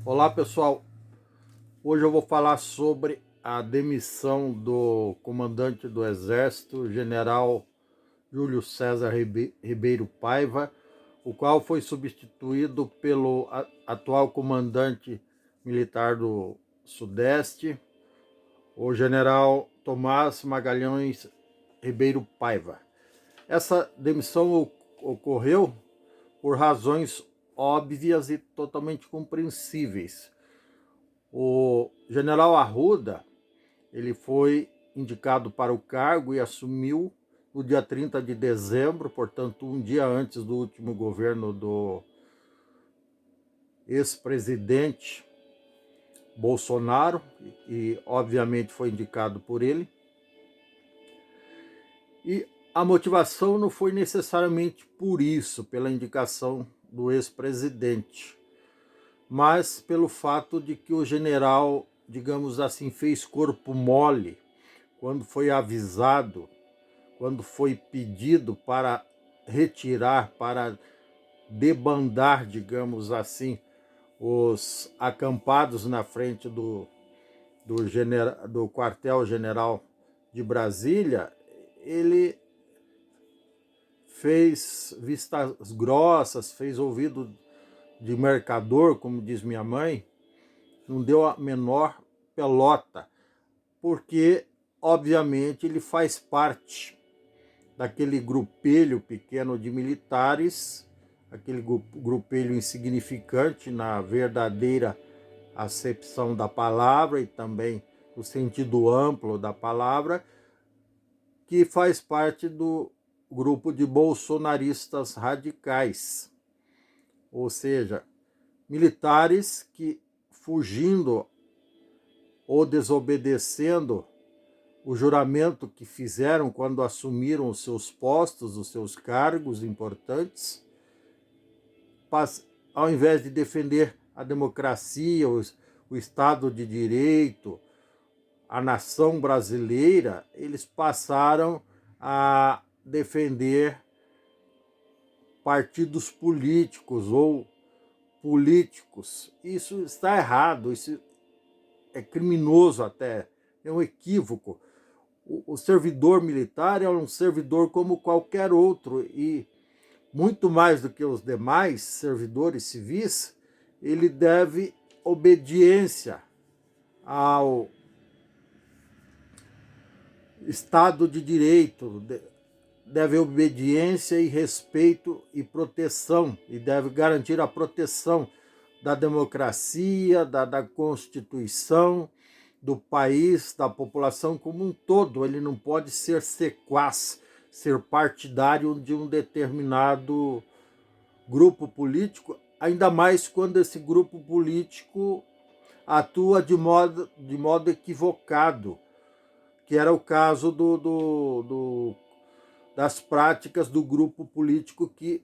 Olá pessoal, hoje eu vou falar sobre a demissão do comandante do Exército, General Júlio César Ribeiro Paiva, o qual foi substituído pelo atual comandante militar do Sudeste, o General Tomás Magalhães Ribeiro Paiva. Essa demissão ocorreu por razões óbvias e totalmente compreensíveis. O general Arruda, ele foi indicado para o cargo e assumiu no dia 30 de dezembro, portanto, um dia antes do último governo do ex-presidente Bolsonaro, e obviamente foi indicado por ele. E a motivação não foi necessariamente por isso, pela indicação do ex-presidente, mas pelo fato de que o general, digamos assim, fez corpo mole quando foi avisado, quando foi pedido para retirar, para debandar, digamos assim, os acampados na frente do quartel-general de Brasília, ele fez vistas grossas, fez ouvido de mercador, como diz minha mãe, não deu a menor pelota, porque, obviamente, ele faz parte daquele grupelho pequeno de militares, aquele grupelho insignificante na verdadeira acepção da palavra e também no sentido amplo da palavra, que faz parte do grupo de bolsonaristas radicais, ou seja, militares que, fugindo ou desobedecendo o juramento que fizeram quando assumiram os seus postos, os seus cargos importantes, ao invés de defender a democracia, o Estado de Direito, a nação brasileira, eles passaram a defender partidos políticos ou políticos. Isso está errado, isso é criminoso até, é um equívoco. O servidor militar é um servidor como qualquer outro e, muito mais do que os demais servidores civis, ele deve obediência ao Estado de Direito, deve obediência e respeito e proteção, e deve garantir a proteção da democracia, da Constituição, do país, da população como um todo. Ele não pode ser sequaz, ser partidário de um determinado grupo político, ainda mais quando esse grupo político atua de modo equivocado, que era o caso das práticas do grupo político que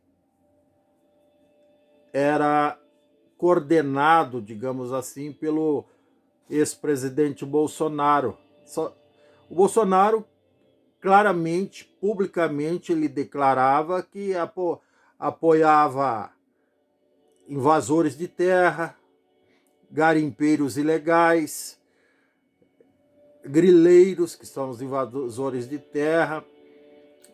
era coordenado, digamos assim, pelo ex-presidente Bolsonaro. O Bolsonaro claramente, publicamente, ele declarava que apoiava invasores de terra, garimpeiros ilegais, grileiros, que são os invasores de terra,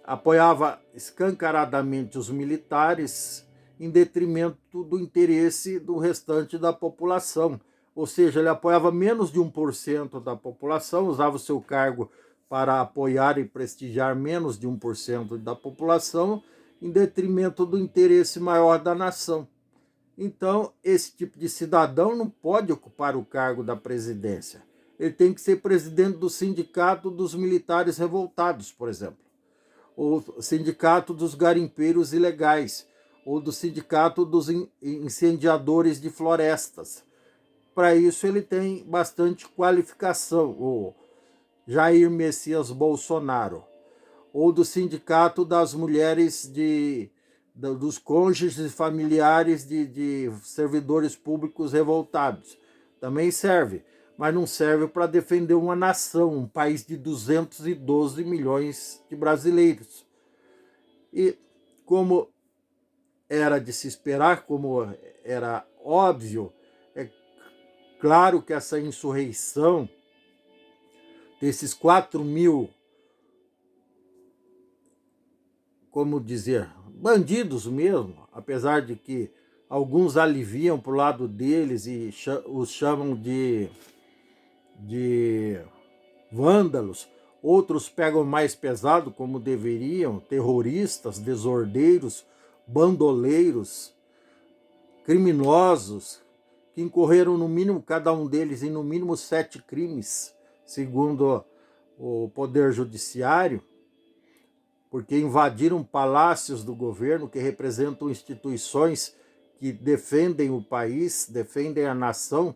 apoiava escancaradamente os militares em detrimento do interesse do restante da população. Ou seja, ele apoiava menos de 1% da população, usava o seu cargo para apoiar e prestigiar menos de 1% da população, em detrimento do interesse maior da nação. Então, esse tipo de cidadão não pode ocupar o cargo da presidência. Ele tem que ser presidente do sindicato dos militares revoltados, por exemplo, ou sindicato dos garimpeiros ilegais, ou do sindicato dos incendiadores de florestas. Para isso ele tem bastante qualificação, o Jair Messias Bolsonaro, ou do sindicato das mulheres dos cônjuges e familiares de servidores públicos revoltados. Também serve, mas não serve para defender uma nação, um país de 212 milhões de brasileiros. E como era de se esperar, como era óbvio, claro que essa insurreição desses 4.000, como dizer, bandidos mesmo, apesar de que alguns aliviam para o lado deles e os chamam de vândalos, outros pegam mais pesado, como deveriam, terroristas, desordeiros, bandoleiros, criminosos, que incorreram no mínimo, cada um deles, em no mínimo 7 crimes, segundo o Poder Judiciário, porque invadiram palácios do governo que representam instituições que defendem o país, defendem a nação,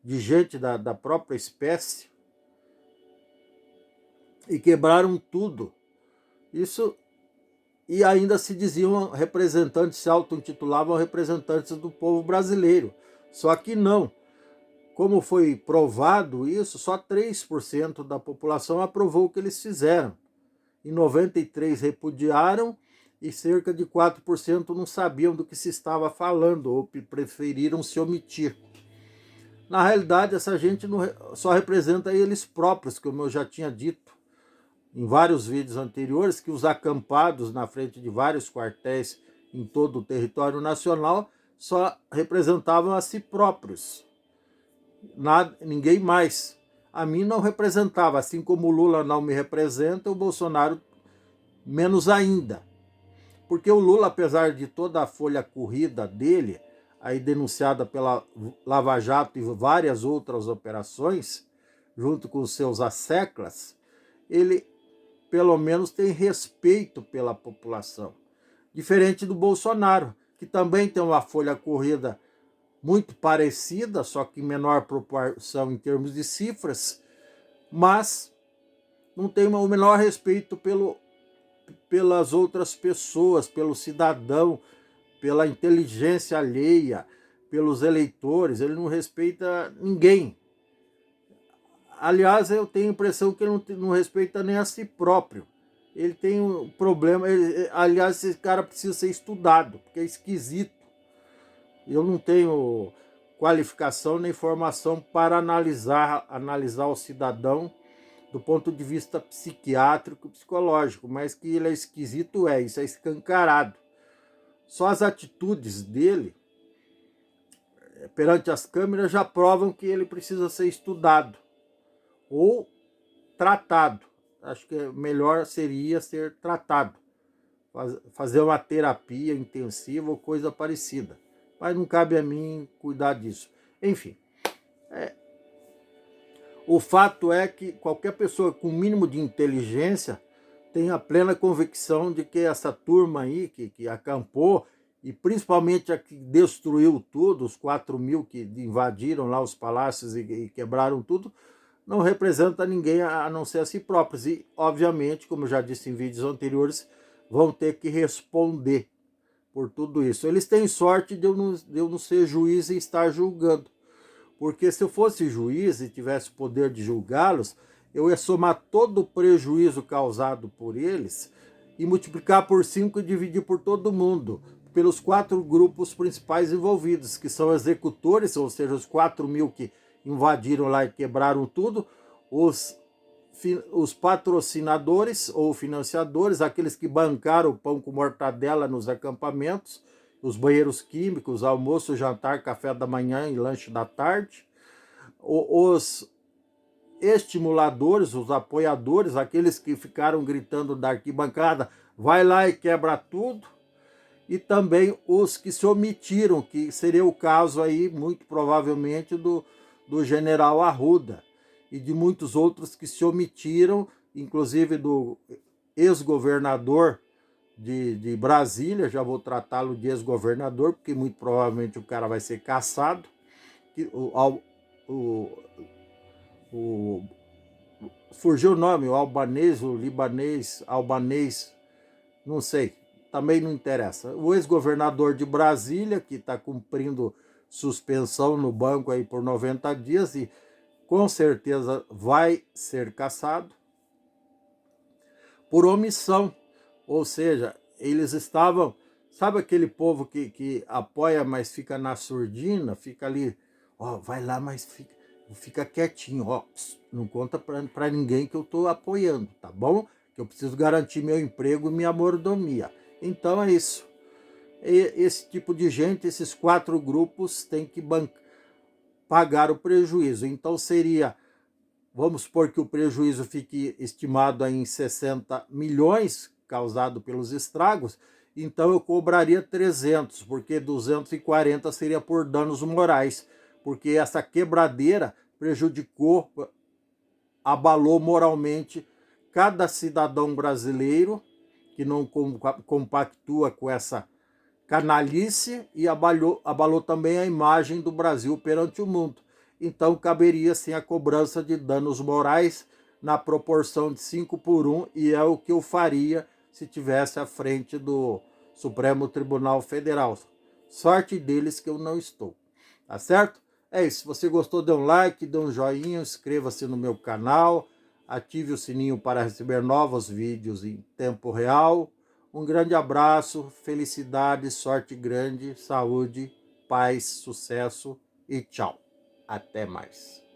de gente da própria espécie, e quebraram tudo. Isso, e ainda se diziam representantes, se auto-intitulavam representantes do povo brasileiro. Só que não. Como foi provado isso, só 3% da população aprovou o que eles fizeram. E 93% repudiaram e cerca de 4% não sabiam do que se estava falando ou preferiram se omitir. Na realidade, essa gente só representa eles próprios, como eu já tinha dito em vários vídeos anteriores, que os acampados na frente de vários quartéis em todo o território nacional só representavam a si próprios. Ninguém mais. A mim não representava, assim como o Lula não me representa, o Bolsonaro menos ainda. Porque o Lula, apesar de toda a folha corrida dele, aí denunciada pela Lava Jato e várias outras operações, junto com os seus asseclas, ele pelo menos tem respeito pela população. Diferente do Bolsonaro, que também tem uma folha corrida muito parecida, só que em menor proporção em termos de cifras, mas não tem o menor respeito pelas outras pessoas, pelo cidadão, pela inteligência alheia, pelos eleitores. Ele não respeita ninguém. Aliás, eu tenho a impressão que ele não respeita nem a si próprio. Ele tem um problema. Aliás, esse cara precisa ser estudado, porque é esquisito. Eu não tenho qualificação nem formação para analisar o cidadão do ponto de vista psiquiátrico, psicológico, mas que ele é esquisito, isso é escancarado. Só as atitudes dele perante as câmeras já provam que ele precisa ser estudado ou tratado. Acho que melhor seria ser tratado, fazer uma terapia intensiva ou coisa parecida. Mas não cabe a mim cuidar disso. Enfim, o fato é que qualquer pessoa com o mínimo de inteligência tem a plena convicção de que essa turma aí que acampou, e principalmente a que destruiu tudo, os 4.000 que invadiram lá os palácios e quebraram tudo, não representa ninguém a não ser a si próprios. E, obviamente, como eu já disse em vídeos anteriores, vão ter que responder por tudo isso. Eles têm sorte de eu não ser juiz e estar julgando. Porque se eu fosse juiz e tivesse o poder de julgá-los, eu ia somar todo o prejuízo causado por eles e multiplicar por 5 e dividir por todo mundo, pelos 4 grupos principais envolvidos, que são executores, ou seja, os 4.000 que invadiram lá e quebraram tudo, os patrocinadores ou financiadores, aqueles que bancaram o pão com mortadela nos acampamentos, os banheiros químicos, almoço, jantar, café da manhã e lanche da tarde, os estimuladores, os apoiadores, aqueles que ficaram gritando da arquibancada, vai lá e quebra tudo, e também os que se omitiram, que seria o caso aí, muito provavelmente, do general Arruda, e de muitos outros que se omitiram, inclusive do ex-governador de Brasília, já vou tratá-lo de ex-governador, porque muito provavelmente o cara vai ser caçado. Surgiu o nome, o albanês, o libanês, albanês, não sei, também não interessa. O ex-governador de Brasília, que está cumprindo suspensão no banco aí por 90 dias e com certeza vai ser caçado por omissão. Ou seja, eles estavam... Sabe aquele povo que apoia, mas fica na surdina, fica ali ó, vai lá, mas fica quietinho, ó, não conta para ninguém que eu estou apoiando, tá bom? Que eu preciso garantir meu emprego e minha mordomia. Então é isso. Esse tipo de gente, esses 4 grupos têm que pagar o prejuízo. Então seria, vamos supor que o prejuízo fique estimado em 60 milhões causado pelos estragos, então eu cobraria 300, porque 240 seria por danos morais, porque essa quebradeira prejudicou, abalou moralmente cada cidadão brasileiro que não compactua com essa canalice e abalou também a imagem do Brasil perante o mundo. Então caberia sim a cobrança de danos morais na proporção de 5-1, e é o que eu faria se tivesse à frente do Supremo Tribunal Federal. Sorte deles que eu não estou. Tá certo? É isso. Se você gostou, dê um like, dê um joinha, inscreva-se no meu canal, ative o sininho para receber novos vídeos em tempo real. Um grande abraço, felicidade, sorte grande, saúde, paz, sucesso e tchau. Até mais.